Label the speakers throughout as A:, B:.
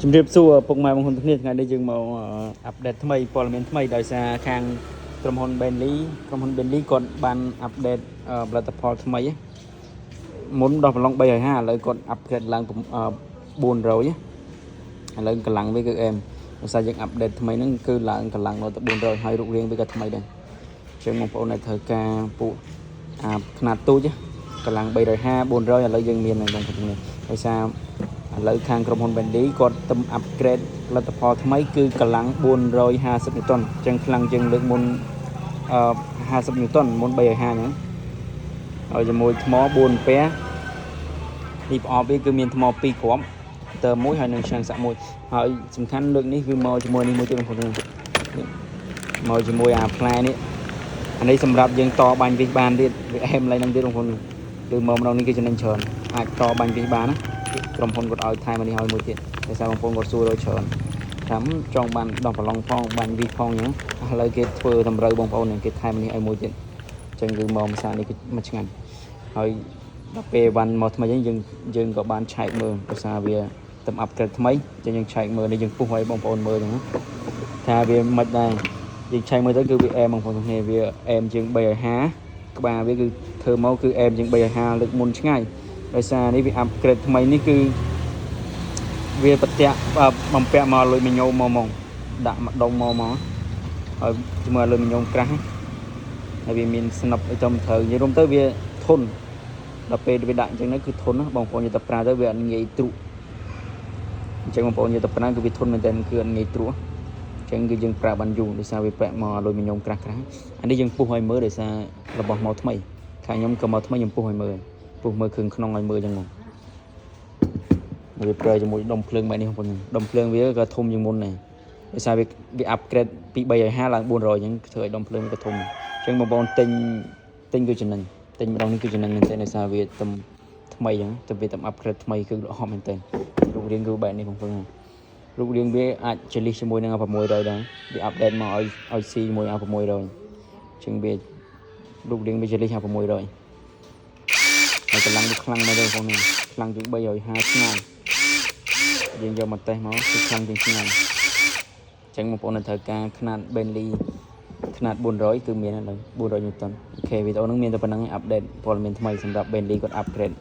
A: ជំរាបសួរពុកម៉ែបងប្អូនទាំងគ្នាថ្ងៃនេះយើងមកអាប់ដេតថ្មីព័ត៌មានថ្មីដោយសារខាងក្រុមហ៊ុន Bentley គាត់បានអាប់ដេតផលិតផលថ្មីមុនដោះប្រឡង350ឥឡូវគាត់អាប់ក្រេតឡើង400ឥឡូវកម្លាំងវាគឺអែមដោយសារយើងអាប់ដេតថ្មីហ្នឹងគឺឡើងកម្លាំងដល់ទៅ400ហើយរូបរាងវាក៏ថ្មីដែរអញ្ចឹងបងប្អូនដែលត្រូវការពួកຂະຫນាតទូចកម្លាំង350 400ឥឡូវយើងមានហើយបងប្អូនទាំងគ្នាដោយសារឥឡូវខាងក្រុមហ៊ុន Bentley គាត់ទំ upgrade ផលិតផលថ្មីគឺកម្លាំង450 Newton អញ្ចឹងខ្លាំងជាងលើកមុន50 Newton មុន350អញ្ចឹងហើយជាមួយថ្ម4ពានេះប្រអប់វាគឺមានថ្ម2គ្រាប់តើមួយហើយនឹងឆ្នាំងសាក់មួយហើយសំខាន់លើកនេះគឺមកជាមួយនេះមួយទៀតបងប្អូនមកជាមួយផ្លែនេះអានេះសម្រាប់យើងតបាញ់វិសបានទៀតវាអែមឡើងនឹងទៀតបងប្អូនគឺមកម្ដងនេះគឺចំណេញច្រើនអាចតបាញ់វិសបានណាក្រុមហ៊ុនគាត់ឲ្យថែមនេះឲ្យមួយទៀតដោយសារបងប្អូនគាត់សួររកច្រើនថាចង់បានដោះប្រឡងផងបាញ់វិសផងអញ្ចឹងឥឡូវគេធ្វើតម្រូវបងប្អូននឹងគេថែមនេះឲ្យមួយទៀតអញ្ចឹងគឺមកម្សានេះគឺមិនឆ្ងាញ់ហើយដល់ពេលវ៉ាន់មកថ្មីអញ្ចឹងយើងក៏បានឆែកមើលដោយសារវាទំអាប់ក្រេតថ្មីអញ្ចឹងយើងឆែកមើលនេះយើងពុះឲ្យបងប្អូនមើលអញ្ចឹងថាវាមិនដែរយើងឆែកមើលទៅគឺវាអែមបងប្អូនគ្នាវាអែមជាង350ក្បាលវាគឺធ្វើមកគឺអែមជាង350លើកមុនឆ្ងាយដោយសារនេះវាអាប់ក្រេតថ្មីនេះគឺវាប្រទាក់បំពាក់មកលុយមីញ៉ូមកដាក់ម្ដងមកហើយជាមួយលុយមីញ៉ូក្រាស់ហើយវាមានស្និបអីទៅត្រូវនិយាយរួមទៅវាធន់ដល់ពេលវាដាក់អញ្ចឹងគឺធន់ណាបងប្អូននិយាយទៅប្រើទៅវាអត់ងាយទ្រុអញ្ចឹងបងប្អូននិយាយទៅប្រើគឺវាធន់មែនតើគឺអត់ងាយទ្រុអញ្ចឹងគឺយើងប្រើបានយូរដោយសារវាពាក់មកលុយមីញ៉ូក្រាស់អានេះយើងពុះឲ្យមើលដោយសាររបស់មកថ្មីខាងខ្ញុំក៏មកថ្មីខ្ញុំពុះឲ្យមើលគ្រឿងក្នុងឲ្យមើលអញ្ចឹងមកវាប្រើជាមួយដុំភ្លើងបែបនេះបងប្អូនដុំភ្លើងវាក៏ធំជាងមុនដែរដោយសារវាអាប់ក្រេតពី350ឡើង400អញ្ចឹងធ្វើឲ្យដុំភ្លើងវាក៏ធំអញ្ចឹងបងប្អូនទិញគឺចំណេញទិញម្ដងនេះគឺចំណេញមែនទែនដោយសារវាទំថ្មីអញ្ចឹងវាទំអាប់ក្រេតថ្មីគឺល្អមែនទែនរូបរាងគឺបែបនេះបងប្អូនរូបរាងវាអាចចលិះជាមួយនឹង600ដែរវាអាប់ដេតមកឲ្យស៊ីជាមួយ600អញ្ចឹងវារូបរាងវាចលិះ600ហើយកម្លាំងវាខ្លាំងមែនទេបងប្អូនខ្លាំងជាង350ឆ្នាំយើងយកមកតេស្តមកគឺខ្លាំងជាងឆ្នាំអញ្ចឹងបងប្អូននៅត្រូវការຂະຫນាត Bentley ຂະຫນាត400គឺមានហើយ400 Newton អូខេវីដេអូហ្នឹងមានតែប៉ុណ្្នឹងអាប់ដេតព័ត៌មានថ្មីសម្រាប់ Bentley គាត់ upgrade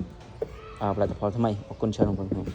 A: ផលិតផលថ្មីអរគុណច្រើនបងប្អូន